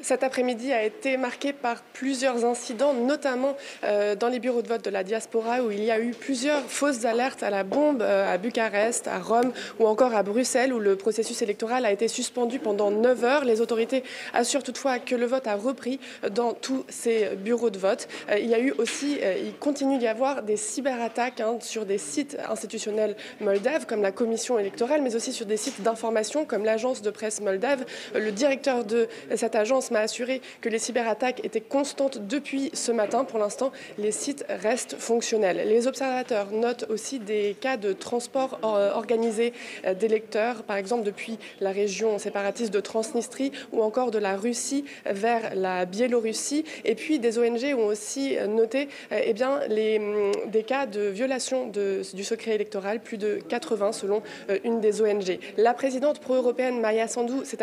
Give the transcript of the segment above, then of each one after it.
Cet après-midi a été marqué par plusieurs incidents, notamment dans les bureaux de vote de la diaspora, où il y a eu plusieurs fausses alertes à la bombe à Bucarest, à Rome ou encore à Bruxelles, où le processus électoral a été suspendu pendant 9 heures. Les autorités assurent toutefois que le vote a repris dans tous ces bureaux de vote. Il y a eu aussi, il continue d'y avoir des cyberattaques sur des sites institutionnels moldaves, comme la commission électorale, mais aussi sur des sites d'information, comme l'agence de presse moldave. Le directeur de cette agence m'a assuré que les cyberattaques étaient constantes depuis ce matin. Pour l'instant, les sites restent fonctionnels. Les observateurs notent aussi des cas de transport organisé d'électeurs, par exemple depuis la région séparatiste de Transnistrie ou encore de la Russie vers la Biélorussie. Et puis des ONG ont aussi noté des cas de violation du secret électoral, plus de 80 selon une des ONG. La présidente pro-européenne Maia Sandu s'est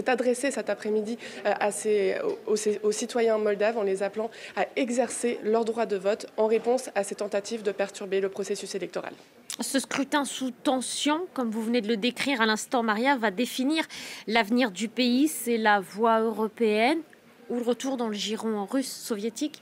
adressée cet après-midi aux citoyens moldaves en les appelant à exercer leur droit de vote en réponse à ces tentatives de perturber le processus électoral. Ce scrutin sous tension, comme vous venez de le décrire à l'instant, Maria, va définir l'avenir du pays. C'est la voie européenne ou le retour dans le giron russe soviétique?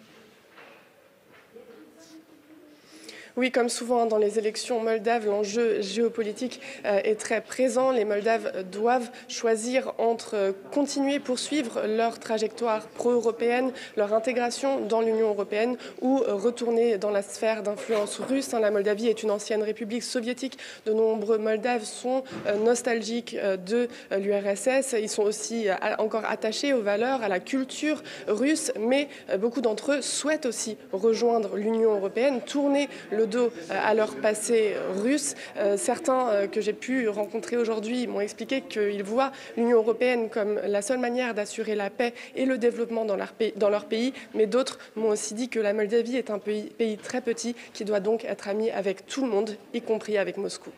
Oui, comme souvent dans les élections moldaves, l'enjeu géopolitique est très présent. Les Moldaves doivent choisir entre continuer, poursuivre leur trajectoire pro-européenne, leur intégration dans l'Union européenne ou retourner dans la sphère d'influence russe. La Moldavie est une ancienne république soviétique. De nombreux Moldaves sont nostalgiques de l'URSS. Ils sont aussi encore attachés aux valeurs, à la culture russe, mais beaucoup d'entre eux souhaitent aussi rejoindre l'Union européenne, tourner le dos à leur passé russe. Certains que j'ai pu rencontrer aujourd'hui m'ont expliqué qu'ils voient l'Union européenne comme la seule manière d'assurer la paix et le développement dans leur pays, mais d'autres m'ont aussi dit que la Moldavie est un pays très petit qui doit donc être ami avec tout le monde, y compris avec Moscou.